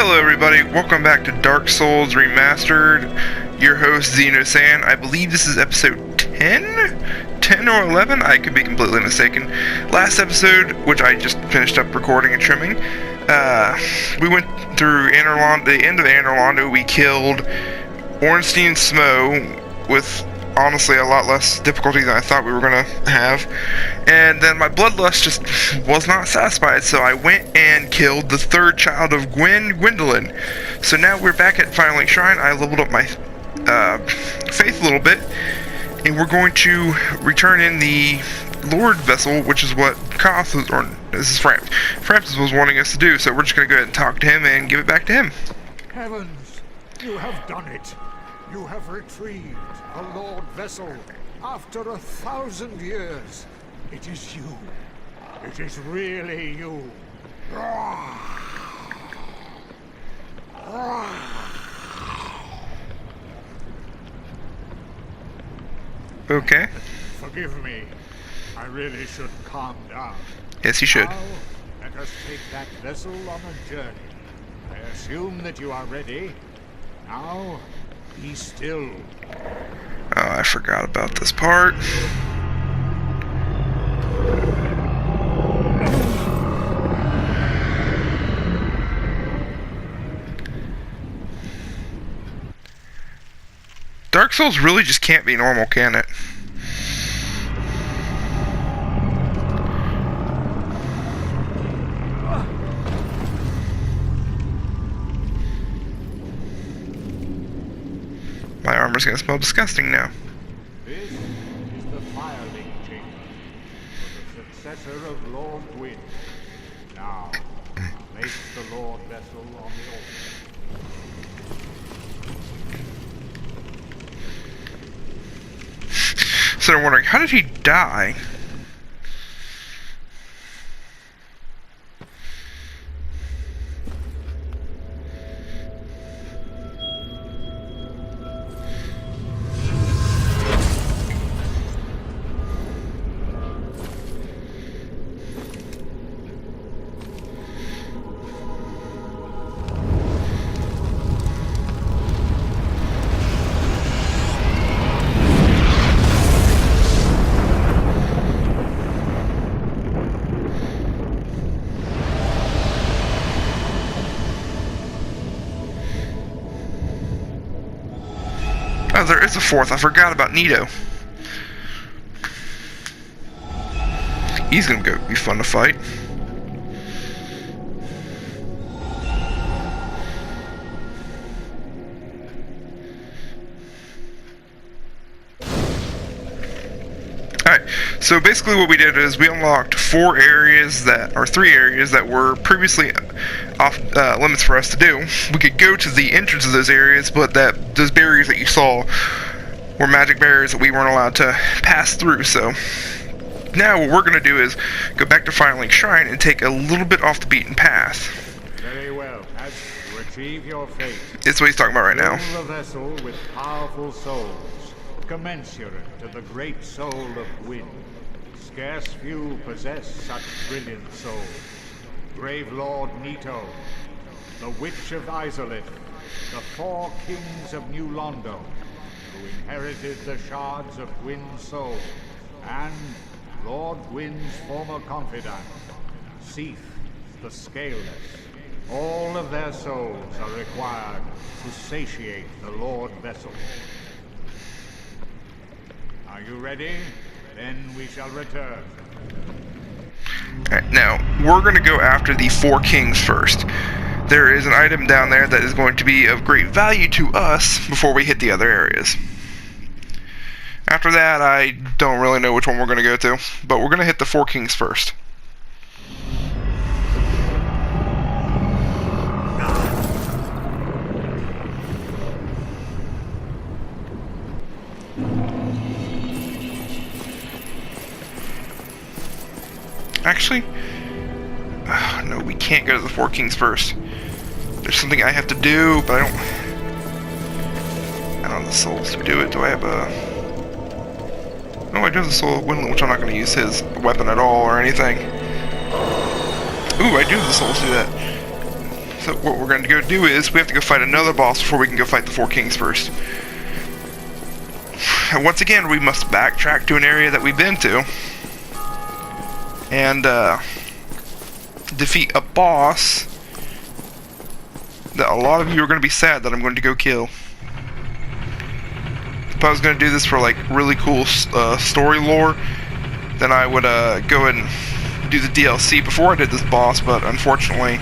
Hello everybody, welcome back to Dark Souls Remastered. Your host Xeno-san. I believe this is episode 10? 10 or 11? I could be completely mistaken. Last episode, which I just finished up recording and trimming, we went through the end of Lando. We killed Ornstein Smo with honestly a lot less difficulty than I thought we were going to have. And then my bloodlust just was not satisfied, so I went and killed the third child of Gwendolyn. So now we're back at Final Link Shrine. I leveled up my faith a little bit, and we're going to return in the Lord vessel, which is what Koth was, or this is Francis was wanting us to do, so we're just going to go ahead and talk to him and give it back to him. Heavens, you have done it. You have retrieved the Lord vessel after 1,000 years. It is you. It is really you. Okay. Forgive me. I really should calm down. Yes, you should. Now, let us take that vessel on a journey. I assume that you are ready. Now, be still. Oh, I forgot about this part. Dark Souls really just can't be normal, can it? My armor's gonna smell disgusting now. This is the fireling chamber for the successor of Lord Gwyn. Now, place the Lord vessel on the altar. So I'm wondering, how did he die? Oh, there is a fourth. I forgot about Nito. He's gonna be fun to fight. Alright, so basically what we did is we unlocked three areas that were previously off limits for us to do. We could go to the entrance of those areas, but those barriers that you saw were magic barriers that we weren't allowed to pass through. So now what we're going to do is go back to Final Link Shrine and take a little bit off the beaten path. Very well. As you achieve your fate, That's what he's talking about right now. fill the vessel with powerful souls, commensurate to the great soul of Gwyn. Scarce few possess such brilliant souls. Brave Lord Nito, the Witch of Izalith, the 4 kings of New Lando, who inherited the shards of Gwyn's soul, and Lord Gwyn's former confidant, Seath, the Scaleless. All of their souls are required to satiate the Lord vessel. Are you ready? Then we shall return. Alright, now, we're going to go after the 4 kings first. There is an item down there that is going to be of great value to us before we hit the other areas. After that, I don't really know which one we're going to go to, but we're going to hit the 4 kings first. Actually, no, we can't go to the 4 kings first. There's something I have to do, but I don't have the souls to do it. Do I have a... No, I do have the soul of Gwendolyn, which I'm not going to use his weapon at all or anything. Ooh, I do have the souls to do that. So what we're going to go do is we have to go fight another boss before we can go fight the 4 kings first. And once again, we must backtrack to an area that we've been to and defeat a boss that a lot of you are going to be sad that I'm going to go kill. If I was going to do this for like really cool story lore, then I would go ahead and do the DLC before I did this boss, but unfortunately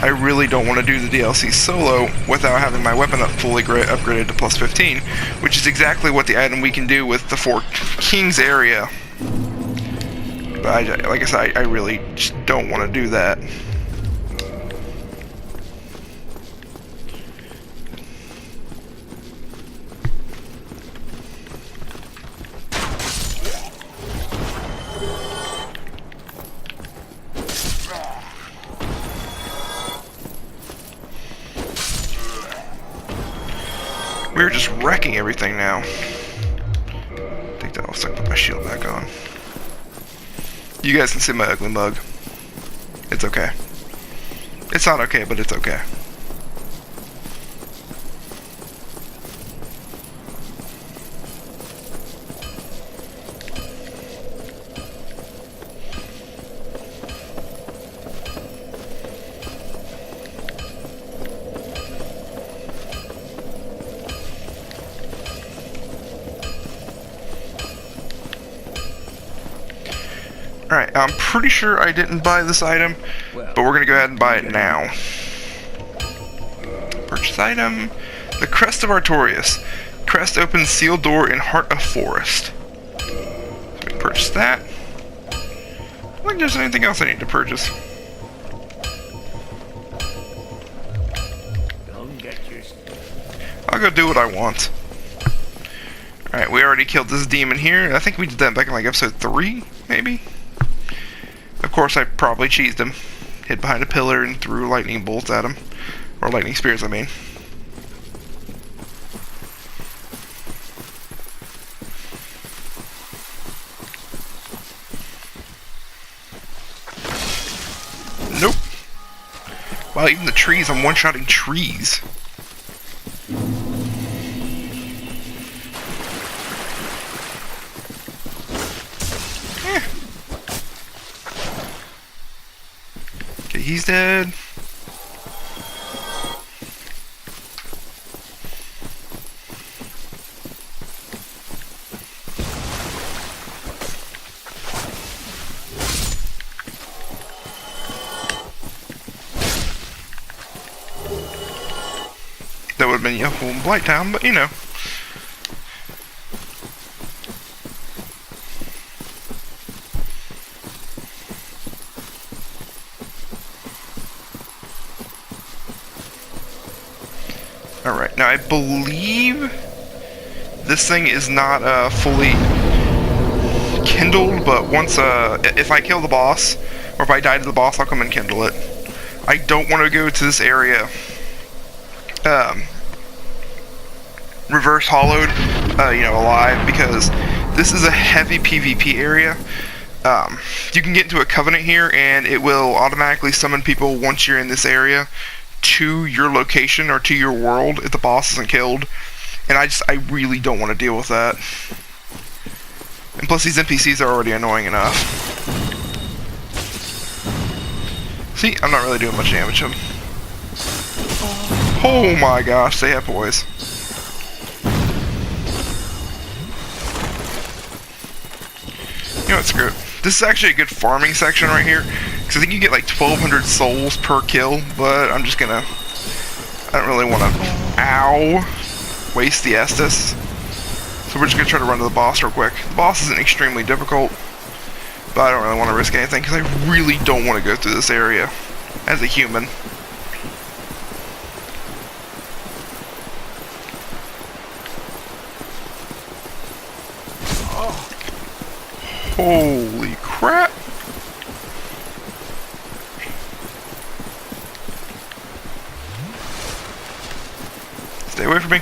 I really don't want to do the DLC solo without having my weapon fully upgraded to plus 15, which is exactly what the item we can do with the 4 kings area. But like I said, I really just don't want to do that. We're just wrecking everything now. Take that off so I can put my shield back on. You guys can see my ugly mug. It's okay. It's not okay, but it's okay. Alright, I'm pretty sure I didn't buy this item, but we're going to go ahead and buy it now. Purchase item. The Crest of Artorias. Crest opens sealed door in Heart of Forest. So we purchase that. I don't think there's anything else I need to purchase. I'll go do what I want. Alright, we already killed this demon here. I think we did that back in like episode 3, maybe? Of course, I probably cheesed him. Hid behind a pillar and threw lightning bolts at him. Or lightning spears, I mean. Nope. Wow, even the trees, I'm one-shotting trees. He's dead. That would have been Yellow and Blight Town, but you know. Alright, now I believe this thing is not fully kindled, but once, if I kill the boss, or if I die to the boss, I'll come and kindle it. I don't want to go to this area, reverse hollowed, alive, because this is a heavy PvP area. You can get into a covenant here, and it will automatically summon people once you're in this area to your location or to your world if the boss isn't killed, and I really don't want to deal with that. And plus these NPCs are already annoying enough. See, I'm not really doing much damage to them. Oh my gosh, they have poise. You know what, screw it. This is actually a good farming section right here, because I think you get like 1,200 souls per kill, but I'm just gonna... I don't really want to... waste the Estus. So we're just gonna try to run to the boss real quick. The boss isn't extremely difficult, but I don't really want to risk anything, because I really don't want to go through this area as a human. Holy crap! Stay away from me.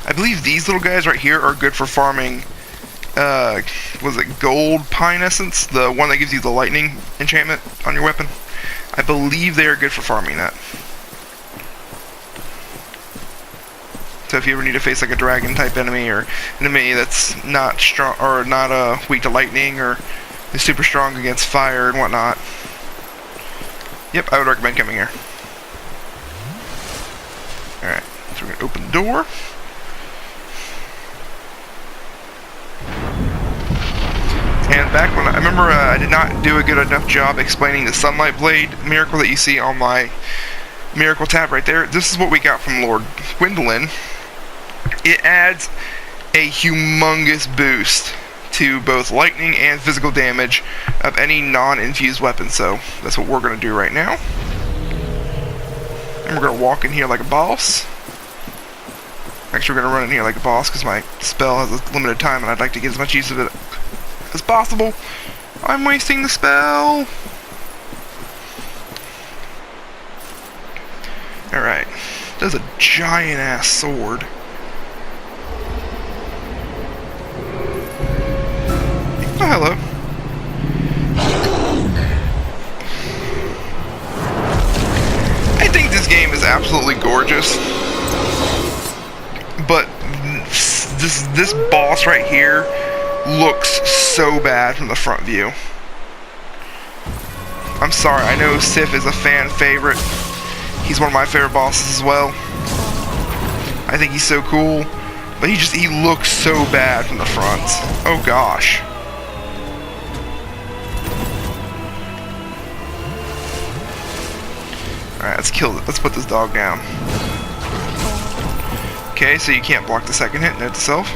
I believe these little guys right here are good for farming was it gold pine essence? The one that gives you the lightning enchantment on your weapon? I believe they are good for farming that. So if you ever need to face like a dragon type enemy, or an enemy that's not strong or not weak to lightning, or is super strong against fire and whatnot, yep, I would recommend coming here. Alright, so we're gonna open the door. And back when I remember I did not do a good enough job explaining the Sunlight Blade miracle that you see on my miracle tab right there. This is what we got from Lord Gwendolyn. It adds a humongous boost to both lightning and physical damage of any non-infused weapon. So that's what we're going to do right now. And we're going to walk in here like a boss. Actually, we're going to run in here like a boss because my spell has a limited time and I'd like to get as much use of it as possible. I'm wasting the spell. Alright. That's a giant ass sword. Oh, hello. I think this game is absolutely gorgeous. But this boss right here looks so bad from the front view. I'm sorry, I know Sif is a fan favorite. He's one of my favorite bosses as well. I think he's so cool. But he looks so bad from the front. Oh gosh. Alright, let's kill it. Let's put this dog down. Okay, so you can't block the second hit, note to self.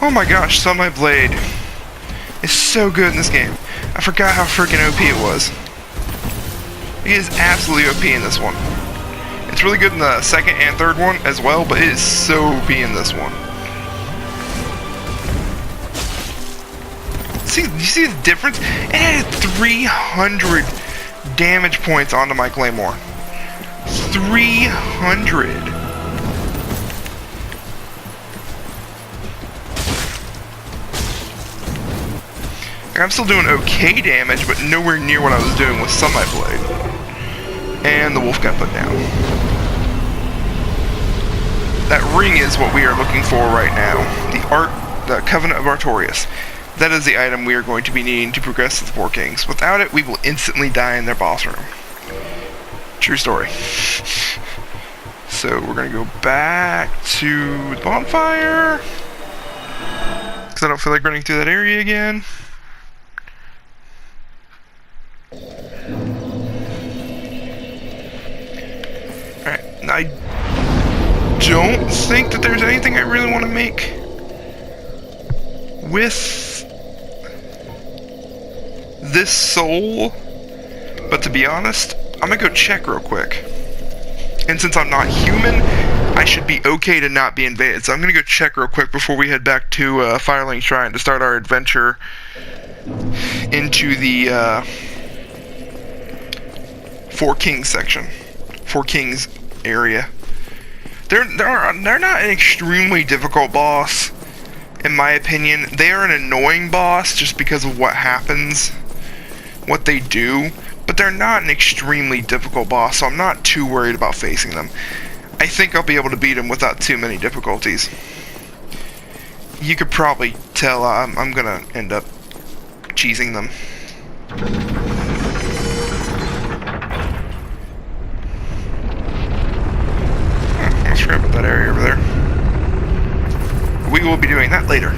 Oh my gosh, Sunlight Blade is so good in this game. I forgot how freaking OP it was. It is absolutely OP in this one. It's really good in the second and third one as well, but it is so OP in this one. See, you see the difference? It added 300 damage points onto my Claymore. 300. I'm still doing okay damage, but nowhere near what I was doing with Sunlight Blade. And the wolf got put down. That ring is what we are looking for right now. The Covenant of Artorias. That is the item we are going to be needing to progress to the Four Kings. Without it, we will instantly die in their boss room. True story. So we're going to go back to the bonfire. Because I don't feel like running through that area again. Alright, I don't think that there's anything I really want to make with this soul, but to be honest, I'm gonna go check real quick. And since I'm not human, I should be okay to not be invaded, so I'm gonna go check real quick before we head back to Firelink Shrine to start our adventure into the Four Kings section. Four Kings area. They're not an extremely difficult boss, in my opinion. They are an annoying boss just because of what happens, what they do, but they're not an extremely difficult boss, so I'm not too worried about facing them. I think I'll be able to beat them without too many difficulties. You could probably tell I'm gonna end up cheesing them. Let's scrap up that area over there. We will be doing that later.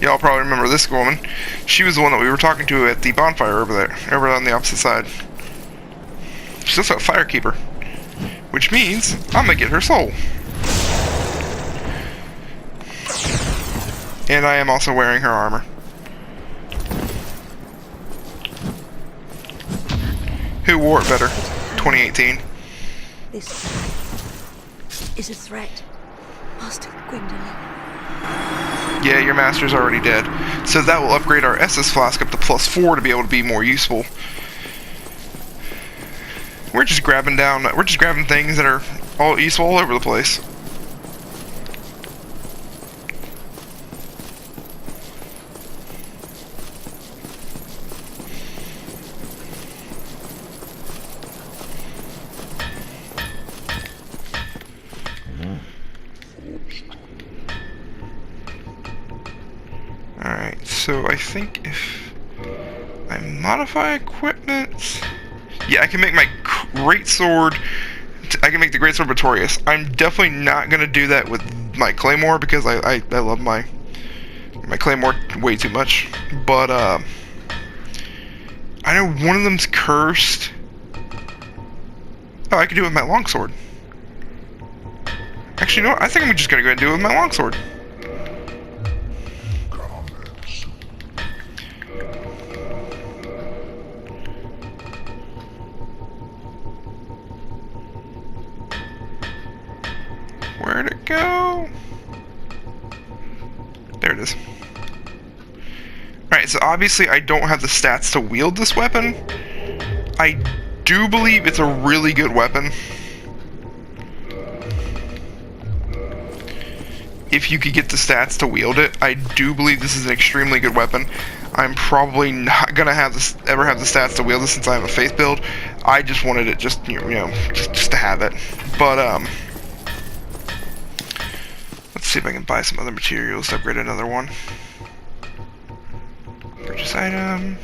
Y'all probably remember this woman. She was the one that we were talking to at the bonfire over there, over on the opposite side. She's also a firekeeper, which means I'm gonna get her soul. And I am also wearing her armor. Who wore it better? 2018. This is a threat, Master Gwendolyn. Yeah, your master's already dead. So that will upgrade our SS flask up to +4 to be able to be more useful. We're just grabbing things that are all useful all over the place. Alright, so I think if I modify equipment... Yeah, I can make my greatsword... I can make the greatsword victorious. I'm definitely not going to do that with my claymore because I love my claymore way too much. But, I know one of them's cursed. Oh, I could do it with my longsword. Actually, you know what? I think I'm just going to go ahead and do it with my longsword. Where'd it go? There it is. Alright, so obviously I don't have the stats to wield this weapon. I do believe it's a really good weapon. If you could get the stats to wield it, I do believe this is an extremely good weapon. I'm probably not gonna ever have the stats to wield this since I have a faith build. I just wanted it just just to have it. But let's see if I can buy some other materials to upgrade another one. Purchase item.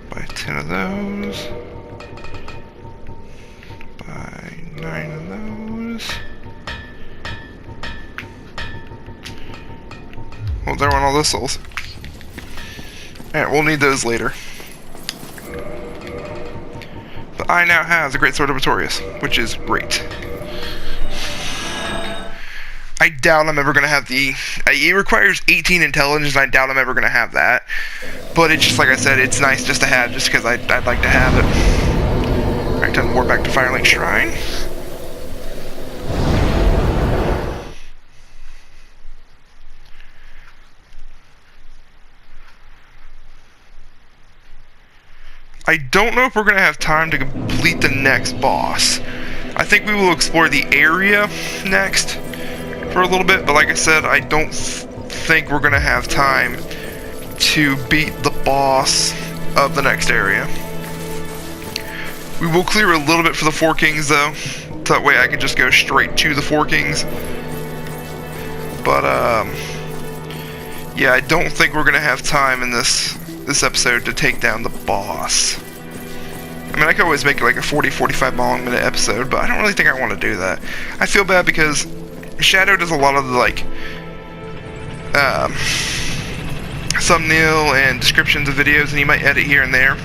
Buy 10 of those. Buy 9 of those. Well, there went all those souls. Alright, we'll need those later. But I now have the Great Sword of Victorious, which is great. I doubt I'm ever going to have the... It requires 18 intelligence, and I doubt I'm ever going to have that. But it's just, like I said, it's nice just to have, just because I'd like to have it. Alright, time to warp back to Firelink Shrine. I don't know if we're going to have time to complete the next boss. I think we will explore the area next for a little bit, but like I said, I don't think we're going to have time to beat the boss of the next area. We will clear a little bit for the Four Kings, though, so that way I can just go straight to the Four Kings. But, yeah, I don't think we're going to have time in this episode to take down the boss. I mean, I could always make it like a 40-45 minute episode, but I don't really think I want to do that. I feel bad because Shadow does a lot of the, like, thumbnail and descriptions of videos, and he might edit here and there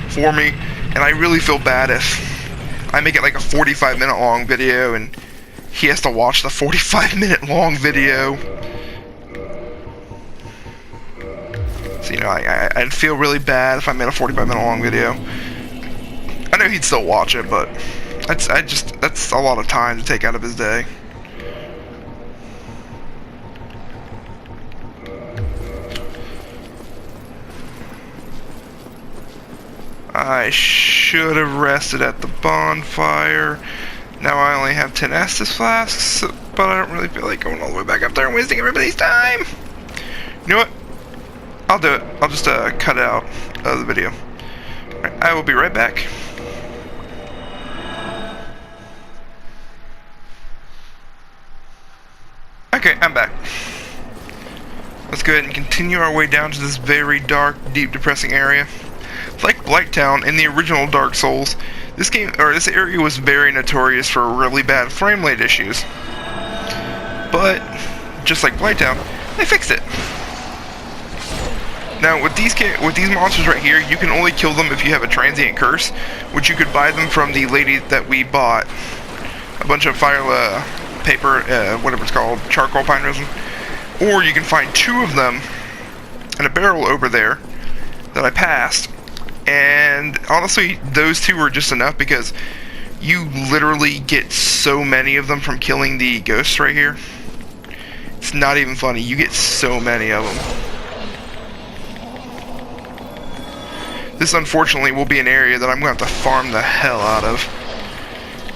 for me, and I really feel bad if I make it like a 45-minute long video and he has to watch the 45-minute long video. So, you know, I'd feel really bad if I made a 45-minute long video. I know he'd still watch it, but that's a lot of time to take out of his day. I should have rested at the bonfire. Now I only have 10 Estus flasks, but I don't really feel like going all the way back up there and wasting everybody's time. You know what? I'll do it. I'll just cut it out of the video. Right, I will be right back. Okay, I'm back. Let's go ahead and continue our way down to this very dark, deep, depressing area. Like Blighttown in the original Dark Souls, this area was very notorious for really bad frame rate issues. But just like Blighttown, they fixed it. Now with these monsters right here, you can only kill them if you have a transient curse, which you could buy them from the lady that we bought a bunch of fire paper, whatever it's called, charcoal pine resin. or you can find 2 of them in a barrel over there that I passed. And honestly, those 2 were just enough because you literally get so many of them from killing the ghosts right here. It's not even funny. You get so many of them. This unfortunately will be an area that I'm going to have to farm the hell out of.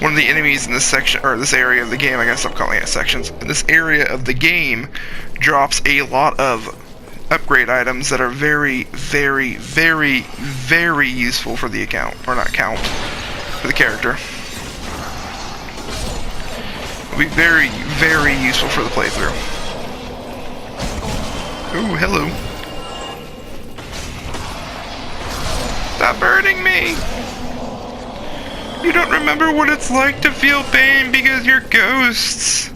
One of the enemies in this section, or this area of the game, I gotta stop calling it sections. This area of the game drops a lot of upgrade items that are very, very, very, very useful for the account, or not account, for the character. It'll be very, very useful for the playthrough. Ooh, hello. Stop burning me! You don't remember what it's like to feel pain because you're ghosts.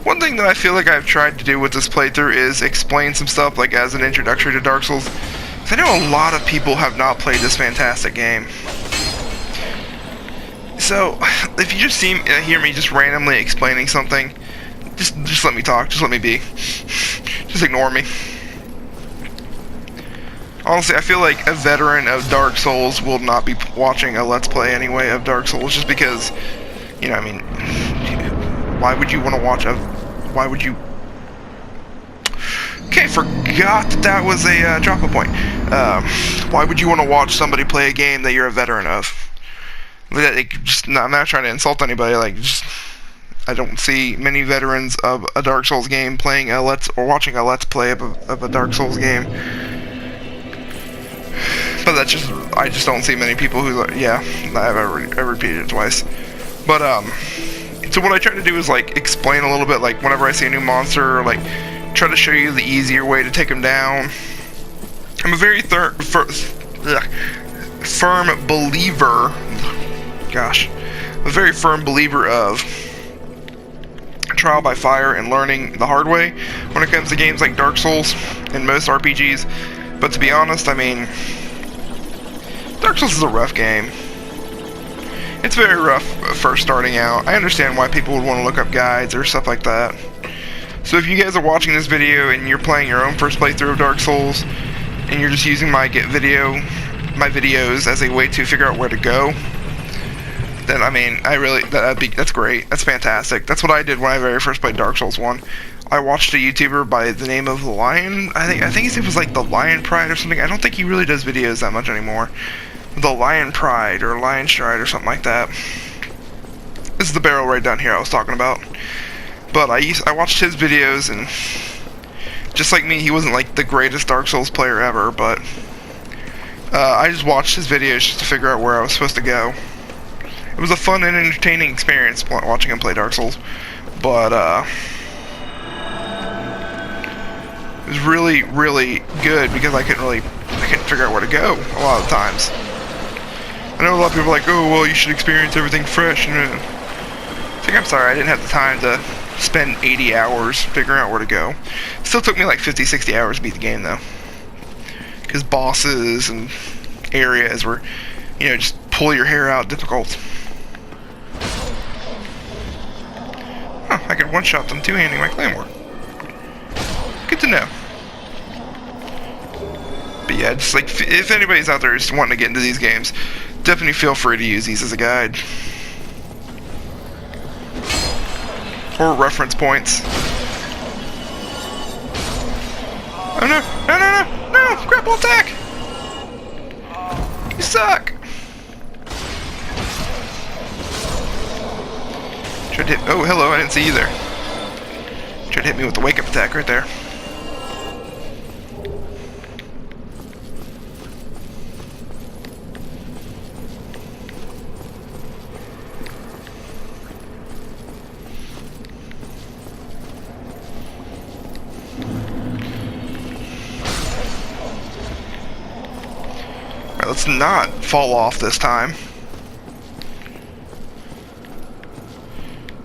One thing that I feel like I've tried to do with this playthrough is explain some stuff like as an introductory to Dark Souls. I know a lot of people have not played this fantastic game. So, if you just hear me just randomly explaining something, just let me talk, just let me be. Just ignore me. Honestly, I feel like a veteran of Dark Souls will not be watching a Let's Play anyway of Dark Souls, just because, you know, I mean, why would you want to watch why would you... Okay, forgot that was a drop-a point. Why would you want to watch somebody play a game that you're a veteran of? I'm not trying to insult anybody, like, I don't see many veterans of a Dark Souls game playing or watching a Let's Play of a Dark Souls game. But I just don't see many people who, yeah, I've repeated it twice. But, so what I try to do is, like, explain a little bit, like, whenever I see a new monster, or, like, try to show you the easier way to take them down. I'm a very firm believer, a very firm believer of trial by fire and learning the hard way when it comes to games like Dark Souls and most RPGs. But to be honest, I mean, Dark Souls is a rough game. It's very rough first starting out. I understand why people would want to look up guides or stuff like that. So if you guys are watching this video and you're playing your own first playthrough of Dark Souls, and you're just using my videos as a way to figure out where to go, then I mean, that's great. That's fantastic. That's what I did when I very first played Dark Souls 1. I watched a YouTuber by the name of Lion. I think his name was like the Lion Pride or something. I don't think he really does videos that much anymore. The Lion Pride or Lion Stride or something like that. This is the barrel right down here I was talking about. But I watched his videos, and just like me, he wasn't like the greatest Dark Souls player ever, but I just watched his videos just to figure out where I was supposed to go. It was a fun and entertaining experience watching him play Dark Souls, but it was really, really good because I couldn't figure out where to go a lot of the times. I know a lot of people are like, oh, well, you should experience everything fresh. And I think I'm sorry, I didn't have the time to spend 80 hours figuring out where to go. It still took me like 50, 60 hours to beat the game, though. Because bosses and areas were, you know, just pull your hair out difficult. Huh, I could one-shot them two-handing my claymore. Good to know. But yeah, just like, if anybody's out there just wanting to get into these games, definitely feel free to use these as a guide. Or reference points. Oh no, no, no, no, no! Grapple attack! You suck! Tried to hit, oh, hello, I didn't see you there. Tried to hit me with the wake-up attack right there. Let's not fall off this time.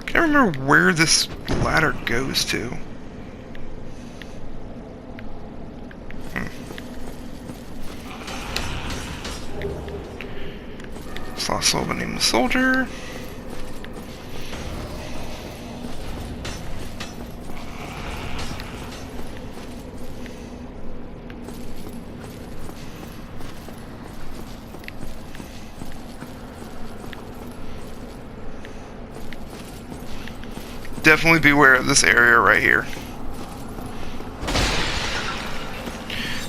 Can't remember where this ladder goes to. Saw soul beneath the soldier. Definitely beware of this area right here.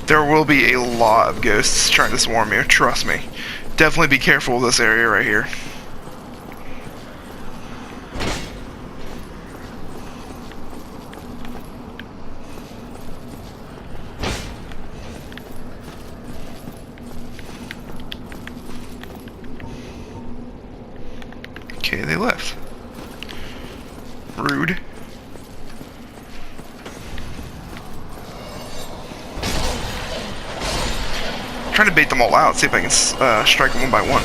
There will be a lot of ghosts trying to swarm you, trust me. Definitely be careful of this area right here. Okay, they left. Rude. Trying to bait them all out, see if I can strike them one by one.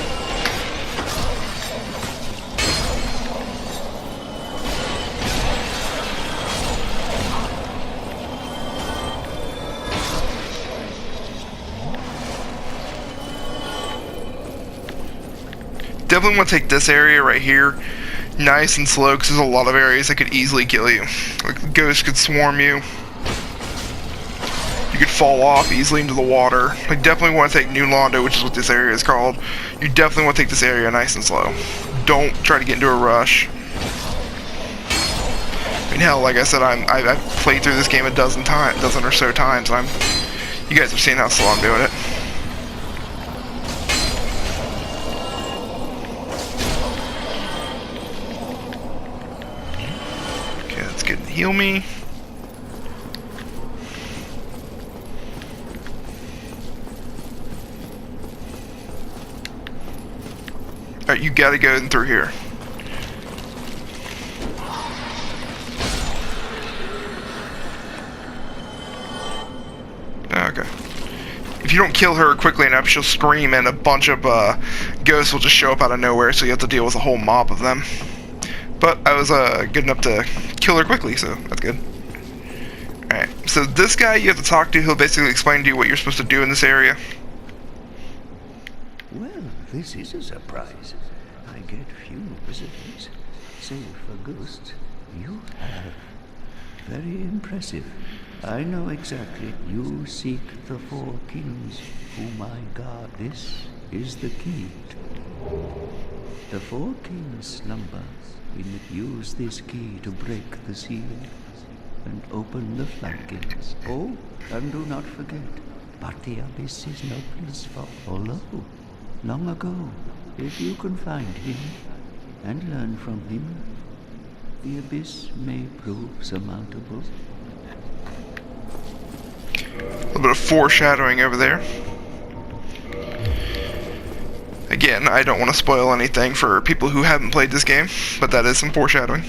Definitely want to take this area right here nice and slow, because there's a lot of areas that could easily kill you. Like, ghosts could swarm you. You could fall off easily into the water. Like, definitely want to take New Lando, which is what this area is called. You definitely want to take this area nice and slow. Don't try to get into a rush. I mean, hell, like I said, I've played through this game a dozen or so times, and you guys have seen how slow I'm doing it. Heal me. Alright, you gotta go in through here. Okay. If you don't kill her quickly enough, she'll scream and a bunch of ghosts will just show up out of nowhere, so you have to deal with a whole mob of them. But I was good enough to kill her quickly, so that's good. Alright, so this guy you have to talk to, he'll basically explain to you what you're supposed to do in this area. Well, this is a surprise. I get few visitors, save for ghosts. You have. Very impressive. I know exactly. You seek the four kings, whom I guard. This is the key. The four kings slumber. We must use this key to break the seal and open the floodgates. Oh, and do not forget, but the abyss is no place for. Although, long ago, if you can find him and learn from him, the abyss may prove surmountable. A little bit of foreshadowing over there. Again, I don't want to spoil anything for people who haven't played this game, but that is some foreshadowing.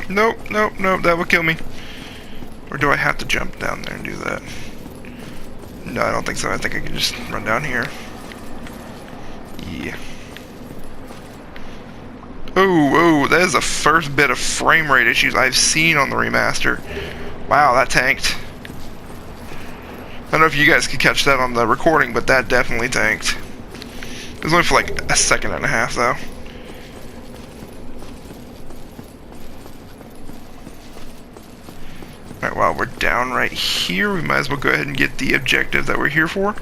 Nope, nope, nope, that would kill me. Or do I have to jump down there and do that? No, I don't think so. I think I can just run down here. Yeah. Oh, that is the first bit of frame rate issues I've seen on the remaster. Wow, that tanked. I don't know if you guys could catch that on the recording, but that definitely tanked. It was only for like a second and a half, though. Alright, while we're down right here, we might as well go ahead and get the objective that we're here for.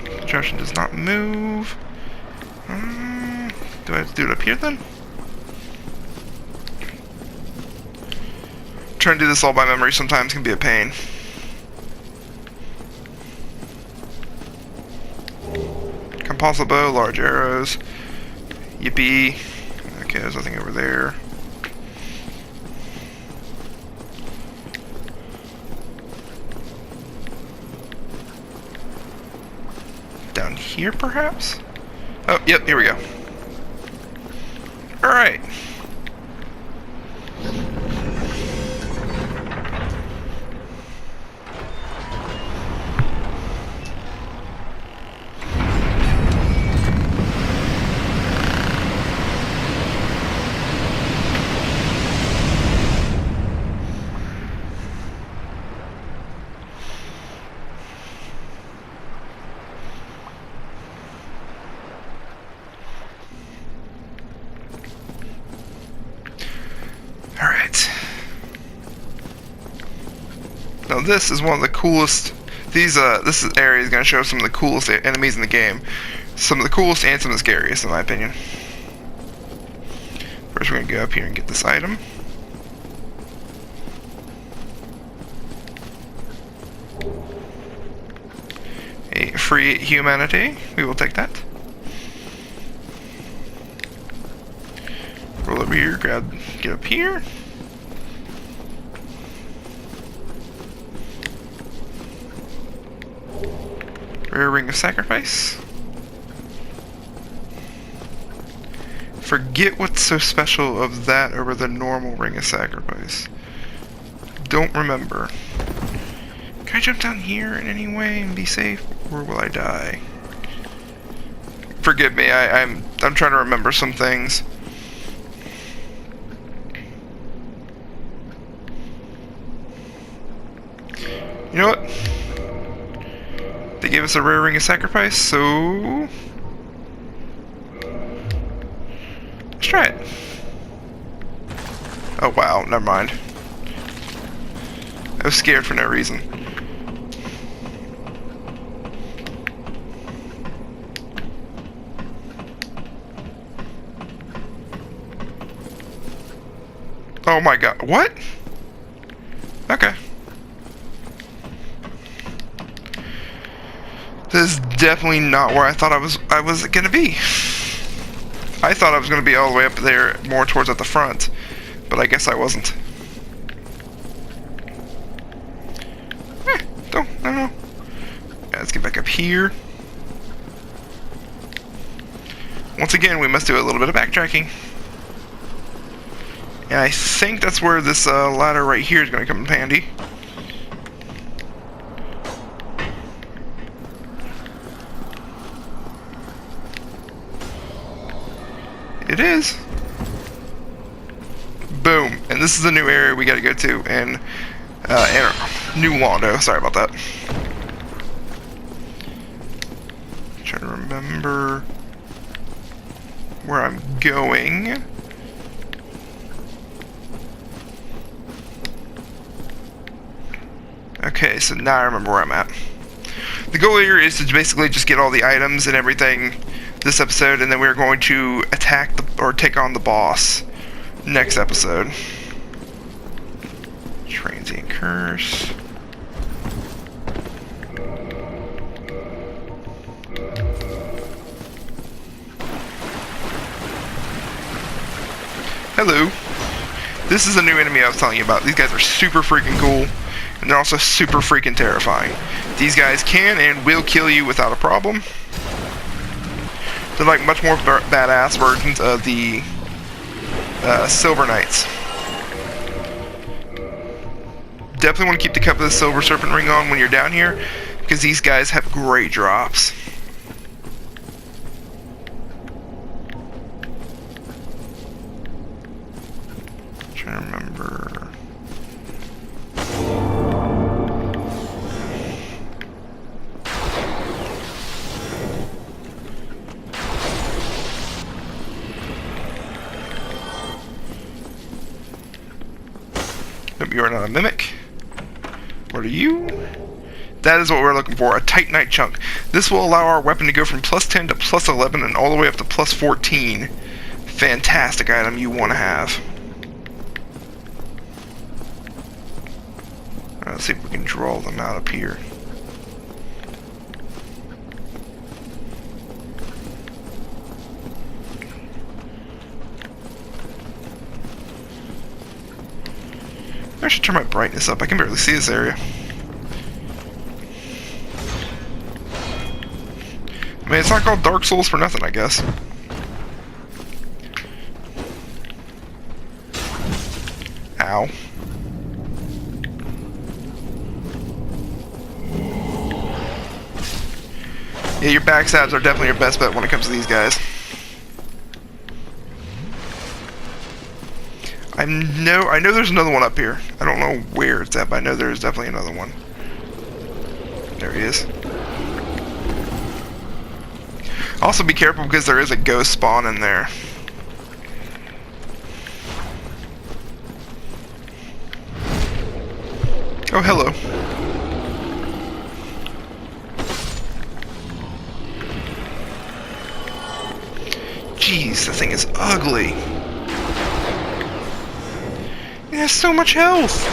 Construction does not move. Do I have to do it up here then? Trying to do this all by memory sometimes can be a pain. Composite bow, large arrows. Yippee. Okay, there's nothing over there. Down here, perhaps? Oh, yep, here we go. Alright. Now this is one of the coolest. This area is going to show some of the coolest enemies in the game. Some of the coolest and some of the scariest, in my opinion. First, we're going to go up here and get this item. A free humanity. We will take that. Roll over here, get up here. Rare ring of sacrifice. Forget what's so special of that over the normal ring of sacrifice. Don't remember. Can I jump down here in any way and be safe, or will I die? Forgive me, I'm trying to remember some things. You know what? They gave us a rare ring of sacrifice, so let's try it. Oh wow, never mind. I was scared for no reason. Oh my god, what? Okay. This is definitely not where I thought I was gonna be. I thought I was gonna be all the way up there, more towards at the front, but I guess I wasn't. No. Yeah, let's get back up here. Once again, we must do a little bit of backtracking. And I think that's where this ladder right here is going to come in handy. It is. Boom. And this is the new area we got to go to in New Lando. Sorry about that. Trying to remember where I'm going. Okay, so now I remember where I'm at. The goal here is to basically just get all the items and everything this episode, and then we're going to attack or take on the boss next episode. Transient curse. Hello. This is the new enemy I was telling you about. These guys are super freaking cool. And they're also super freaking terrifying. These guys can and will kill you without a problem. They're like much more badass versions of the Silver Knights. Definitely want to keep the cup of the Silver Serpent ring on when you're down here, because these guys have great drops. I'm trying to remember. Nope, you are not a mimic. What are you? That is what we're looking for, a Titanite chunk. This will allow our weapon to go from plus 10 to plus 11 and all the way up to plus 14. Fantastic item you want to have. Alright, let's see if we can draw them out up here. I should turn my brightness up. I can barely see this area. I mean, it's not called Dark Souls for nothing, I guess. Ow. Yeah, your backstabs are definitely your best bet when it comes to these guys. I know there's another one up here. I don't know where it's at, but I know there's definitely another one. There he is. Also be careful because there is a ghost spawn in there. Oh, hello. Christ, that thing is ugly. It has so much health.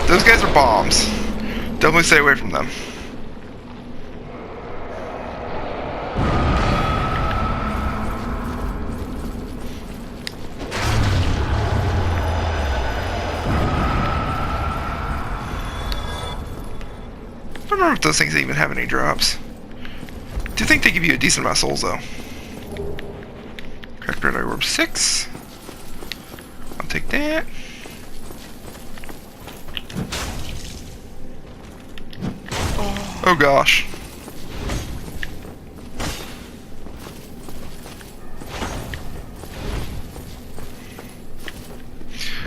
Those guys are bombs. Definitely stay away from them. I don't know if those things even have any drops. Do you think they give you a decent amount of souls though? Cracked red eye orb 6. I'll take that. Oh gosh.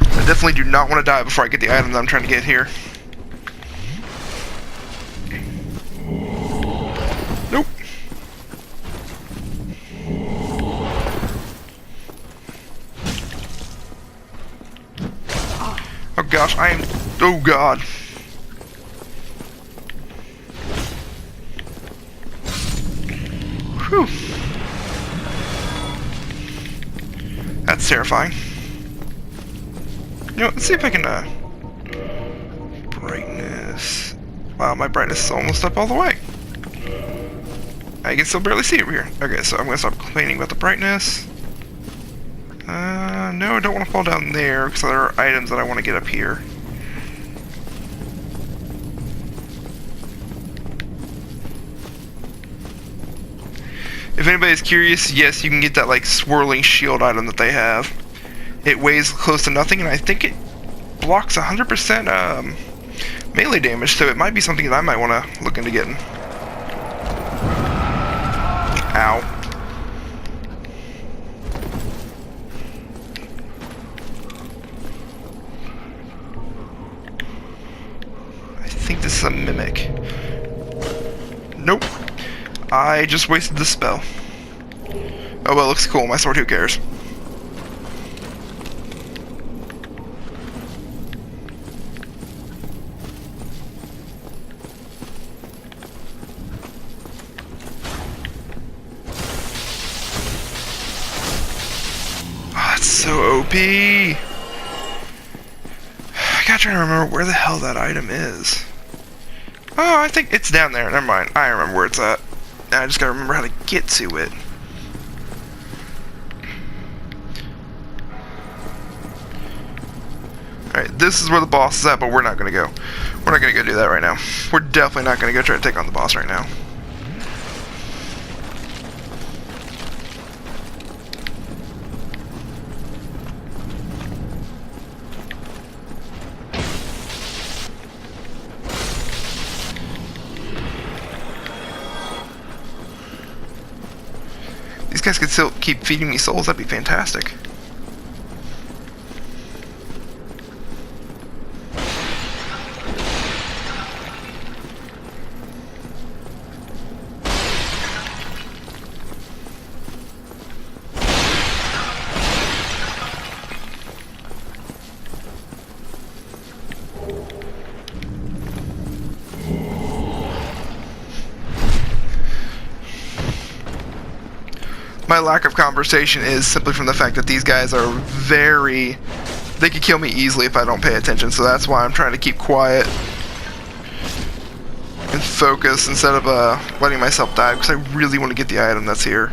I definitely do not want to die before I get the item that I'm trying to get here. Nope. Oh gosh, I am... Oh god. Whew. That's terrifying. You know, let's see if I can, brightness. Wow, my brightness is almost up all the way. I can still barely see over here. Okay, so I'm gonna stop complaining about the brightness. No, I don't want to fall down there, because there are items that I want to get up here. If anybody's curious, yes, you can get that, like, swirling shield item that they have. It weighs close to nothing, and I think it blocks 100% melee damage, so it might be something that I might want to look into getting. Ow. I think this is a mimic. Nope. I just wasted the spell. Oh well, it looks cool. My sword, who cares? So OP. I gotta try to remember where the hell that item is. Oh, I think it's down there. Never mind. I remember where it's at. I just gotta remember how to get to it. Alright, this is where the boss is at, but we're not gonna go. We're not gonna go do that right now. We're definitely not gonna go try to take on the boss right now. These guys could still keep feeding me souls, that'd be fantastic. My lack of conversation is simply from the fact that these guys are very... They could kill me easily if I don't pay attention, so that's why I'm trying to keep quiet and focus instead of letting myself die, because I really want to get the item that's here.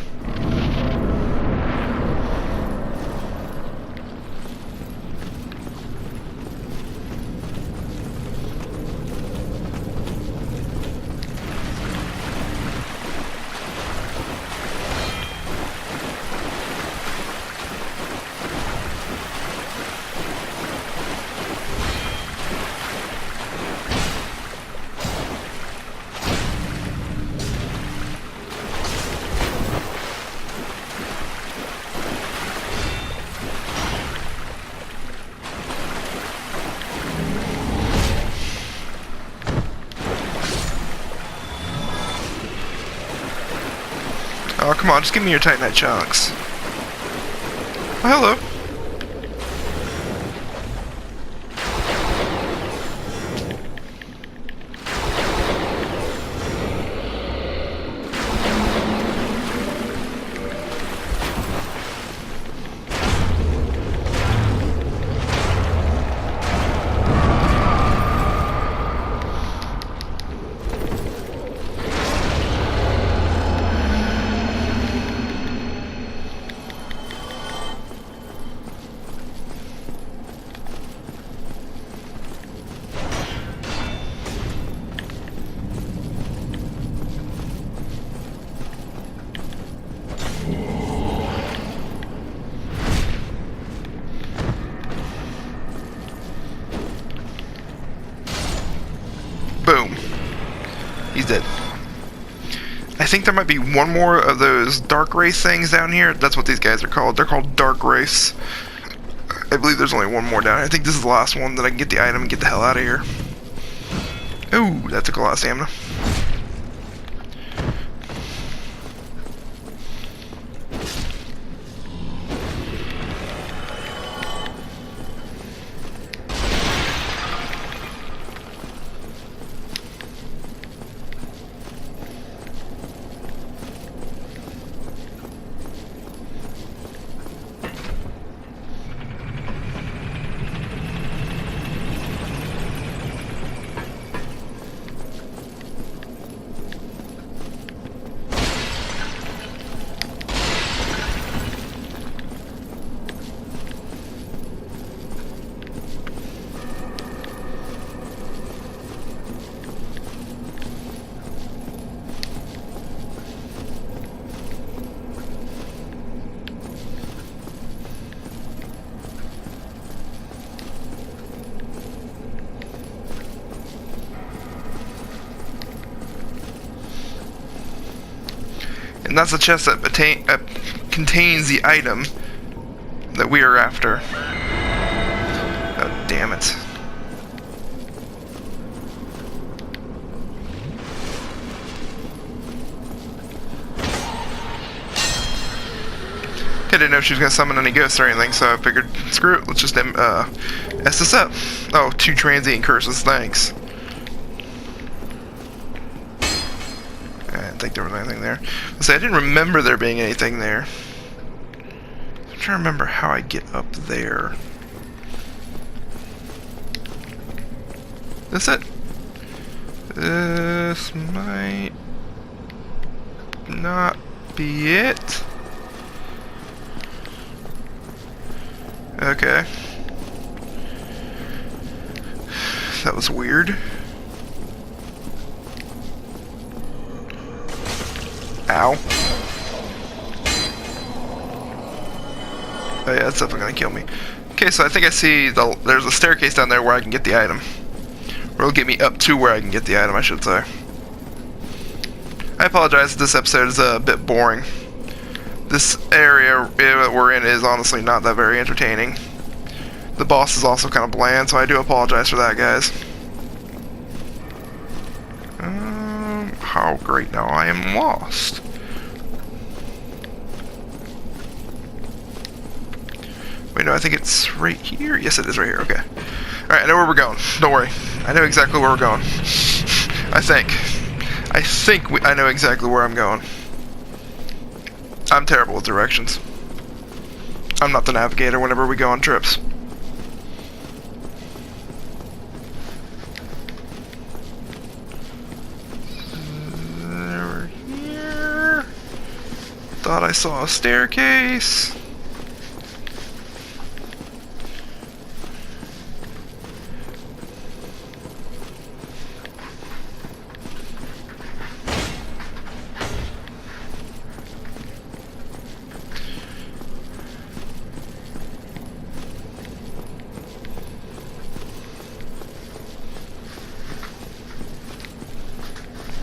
Oh, come on, just give me your Titanite chunks. Oh, hello. He's dead. I think there might be one more of those dark wraith things down here. That's what these guys are called. They're called dark wraiths. I believe there's only one more down here. I think this is the last one that I can get the item and get the hell out of here. Ooh, that took a lot of stamina. And that's the chest that contains the item that we are after. Oh, damn it. I didn't know if she was going to summon any ghosts or anything, so I figured, screw it, let's just S this up. Oh, 2 transient curses, thanks. I didn't think there was anything there. Let's say I didn't remember there being anything there. I'm trying to remember how I get up there. That's it. This might not be it. Okay. That was weird. Ow. Oh yeah, that's definitely gonna kill me. Okay, so I think I see there's a staircase down there where I can get the item. Or it'll get me up to where I can get the item, I should say. I apologize if this episode is a bit boring. This area that we're in is honestly not that very entertaining. The boss is also kind of bland, so I do apologize for that, guys. How great, now I am lost. Wait, no, I think it's right here. Yes, it is right here. Okay. Alright, I know where we're going. Don't worry. I know exactly where we're going. I think I know exactly where I'm going. I'm terrible with directions. I'm not the navigator whenever we go on trips. Over here. Thought I saw a staircase.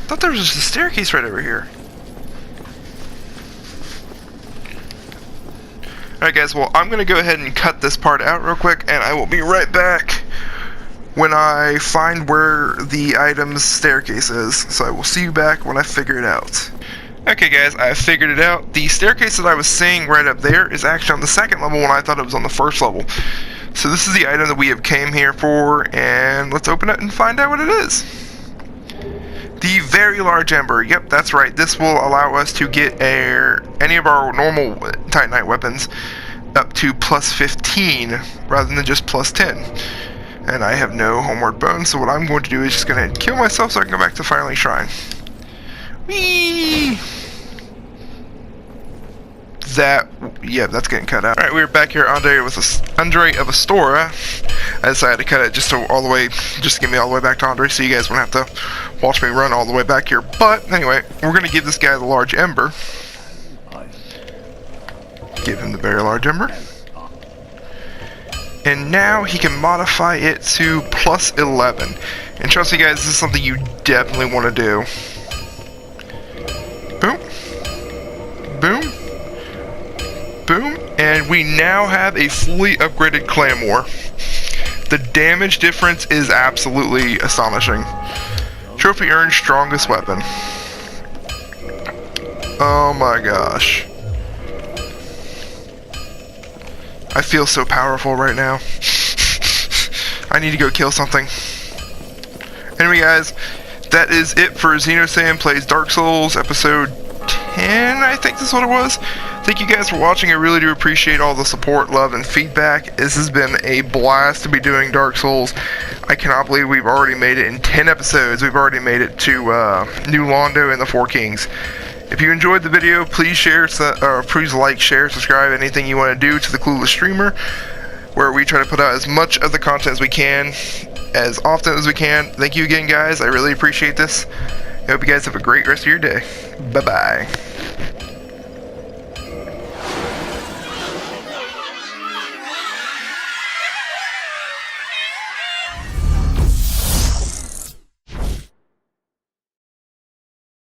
I thought there was just a staircase right over here. Alright guys, well I'm gonna go ahead and cut this part out real quick and I will be right back when I find where the item's staircase is. So I will see you back when I figure it out. Okay guys, I figured it out. The staircase that I was seeing right up there is actually on the second level when I thought it was on the first level. So this is the item that we have came here for, and let's open it and find out what it is. The very large ember. Yep, that's right. This will allow us to get any of our normal Titanite weapons up to plus 15 rather than just plus 10. And I have no homeward bones, so what I'm going to do is just going to kill myself so I can go back to Firelink Shrine. Whee! Yeah, that's getting cut out. Alright, we're back here Andre of Astora. I decided to cut it just to get me all the way back to Andre, so you guys won't have to watch me run all the way back here. But anyway, we're gonna give this guy the large ember. Give him the very large ember. And now he can modify it to plus 11. And trust me guys, this is something you definitely want to do. Boom. Boom. Boom. And we now have a fully upgraded Claymore. The damage difference is absolutely astonishing. Trophy earned strongest weapon. Oh my gosh. I feel so powerful right now. I need to go kill something. Anyway guys, that is it for Xenosan Plays Dark Souls episode 10, I think that's what it was. Thank you guys for watching. I really do appreciate all the support, love, and feedback. This has been a blast to be doing Dark Souls. I cannot believe we've already made it in 10 episodes. We've already made it to New Lando and the Four Kings. If you enjoyed the video, please share, please like, share, subscribe, anything you want to do to the Clueless Streamer, where we try to put out as much of the content as we can, as often as we can. Thank you again, guys. I really appreciate this. I hope you guys have a great rest of your day. Bye-bye.